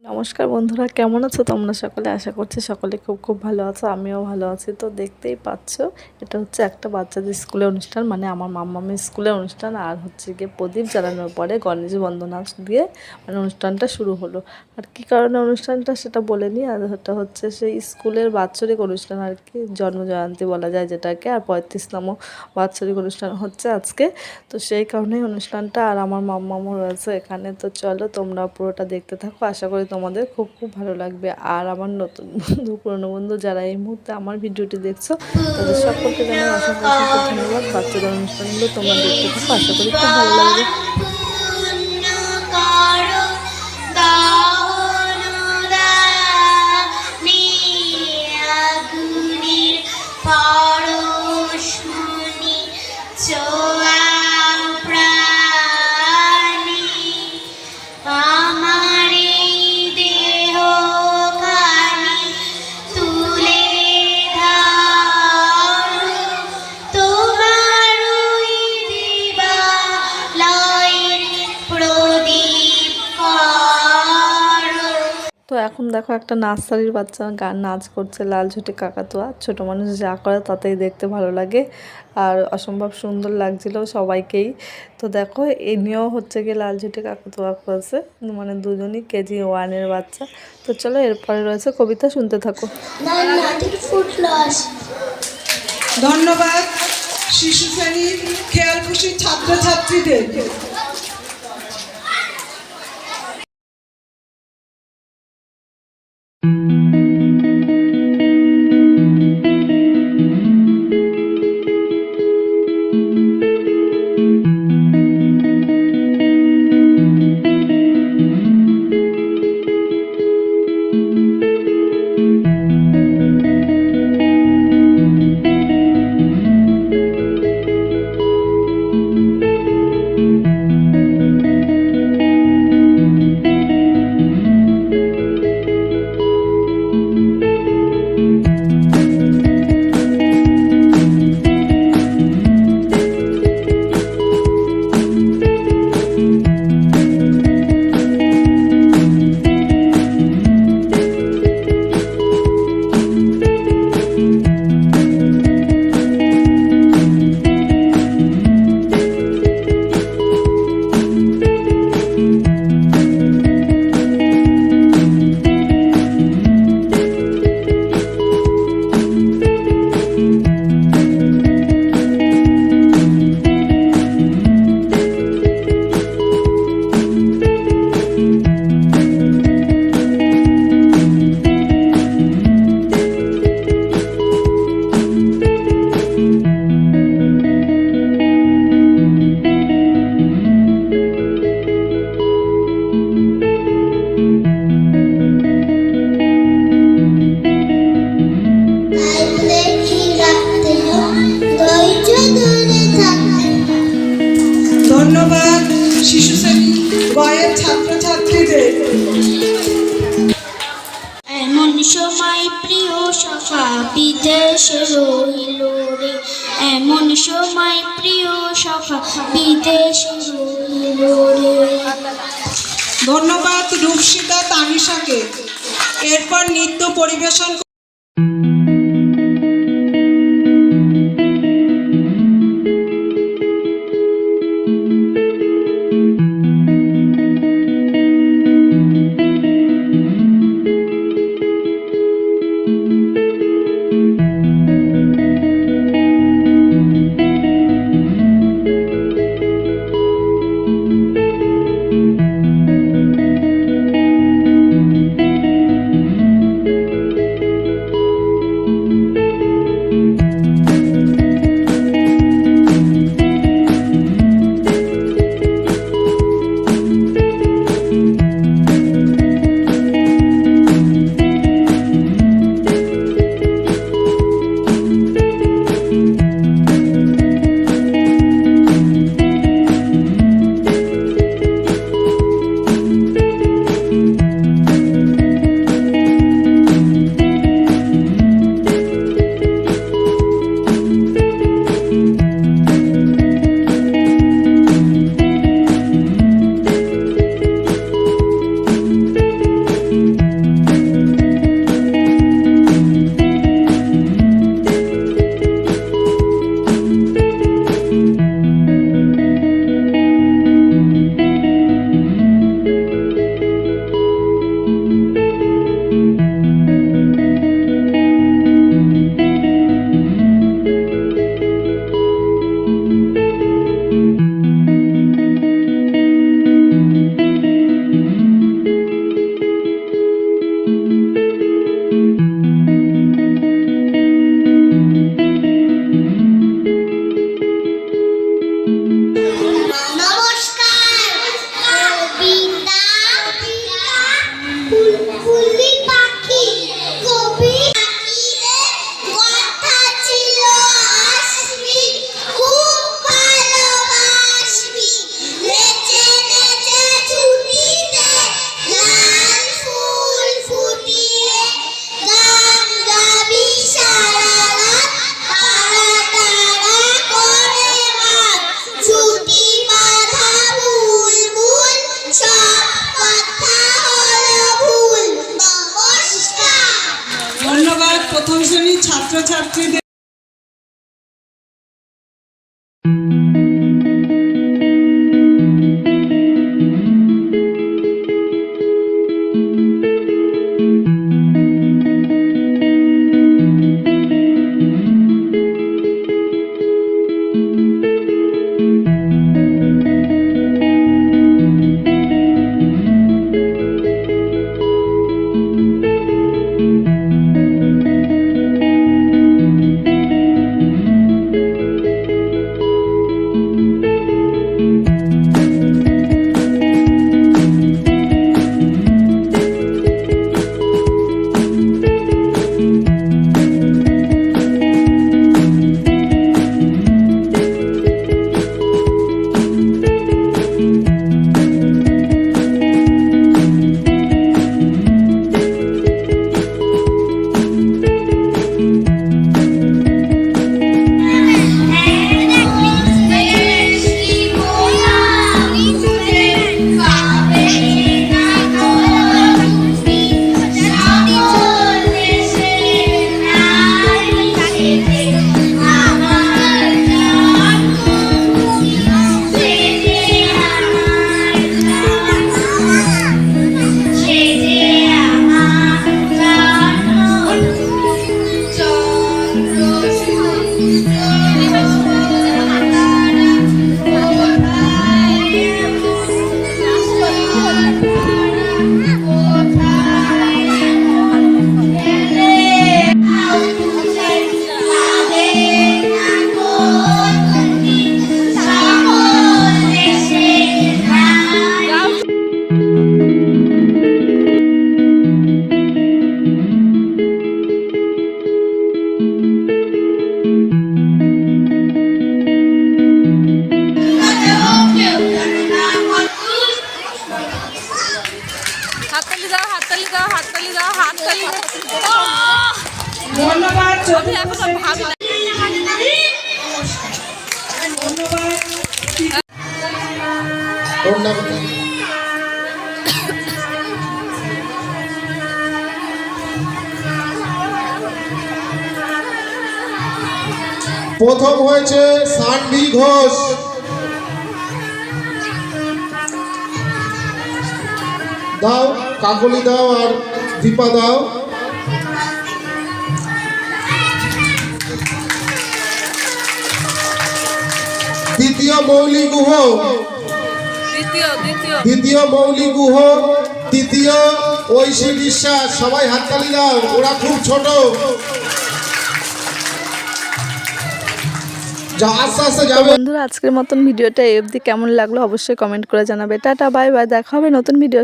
নমস্কার বন্ধুরা, কেমন আছো তোমরা সকলে? আশা করছি সকলে খুব খুব ভালো আছো, আমিও ভালো আছি। তো দেখতেই পাচ্ছ, এটা হচ্ছে একটা বাচ্চাদের স্কুলের অনুষ্ঠান, মানে আমার মাম্মামের স্কুলের অনুষ্ঠান। আর হচ্ছে গিয়ে প্রদীপ জ্বালানোর পরে গণেশ বন্দনা দিয়ে মানে অনুষ্ঠানটা শুরু হলো। আর কী কারণে অনুষ্ঠানটা সেটা বলে নিই। আর ওটা হচ্ছে সেই স্কুলের বাৎসরিক অনুষ্ঠান আর কি, জন্মজয়ন্তী বলা যায় যেটাকে। আর 35তম বাৎসরিক অনুষ্ঠান হচ্ছে আজকে। তো সেই কারণেই অনুষ্ঠানটা, আর আমার মাম্মামও রয়েছে এখানে। তো চলো তোমরা পুরোটা দেখতে থাকো, আশা করি তোমাদের খুব খুব ভালো লাগবে। আর আমার নতুন বন্ধু, পুরনো বন্ধু যারা এই মুহূর্তে আমার ভিডিওটি দেখছো, তাদের সকলকে জানাই অসংখ্য অসংখ্য ধন্যবাদ। বাচ্চাদের অনুষ্ঠানগুলো তোমরা দেখতে থাকো, আশা করি খুব ভালো লাগবে। তো এখন দেখো একটা নার্সারির বাচ্চা গান নাচ করছে, লাল ঝুঁটি কাকাতুয়া। ছোটো মানুষ যা করে তাতেই দেখতে ভালো লাগে, আর অসম্ভব সুন্দর লাগছিল সবাইকেই। তো দেখো এ নিয়েও হচ্ছে গিয়ে লাল ঝুঁটি কাকাতুয়া করেছে, মানে দুজনই KG1-এর বাচ্চা। তো চলো এরপরে রয়েছে কবিতা, শুনতে থাকো। ধন্যবাদ শিশু শ্রেণীর খেয়াল খুশি ছাত্রছাত্রীদের। ধন্যবাদ শিশু শ্রেণী বয়ের ছাত্রছাত্রীদের। এমন সময় প্রিয় সখা বিদেশে রহিল রে, এমন সময় প্রিয় সখা বিদেশে রহিল রে। ধন্যবাদ রূপসিতা তানিশাকে। এরপর নৃত্য পরিবেশন ছাত্রছাত্রীদের ধন্যবাদ। প্রথম হয়েছে সানভি ঘোষ। দাও, কাকলি দাও আর দীপা দাও। দ্বিতীয় মৌলি গুহ, দ্বিতীয় মৌলি গুহ, তৃতীয় ঐশী বিশ্বাস। সবাই হাততালি দাও, ওরা খুব ছোট। আস্তে আস্তে যাবে। বন্ধুরা, আজকের মতন ভিডিওটা এই অবধি কেমন লাগলো অবশ্যই কমেন্ট করে জানাবে। টাটা, বাই বাই, দেখা হবে নতুন ভিডিও।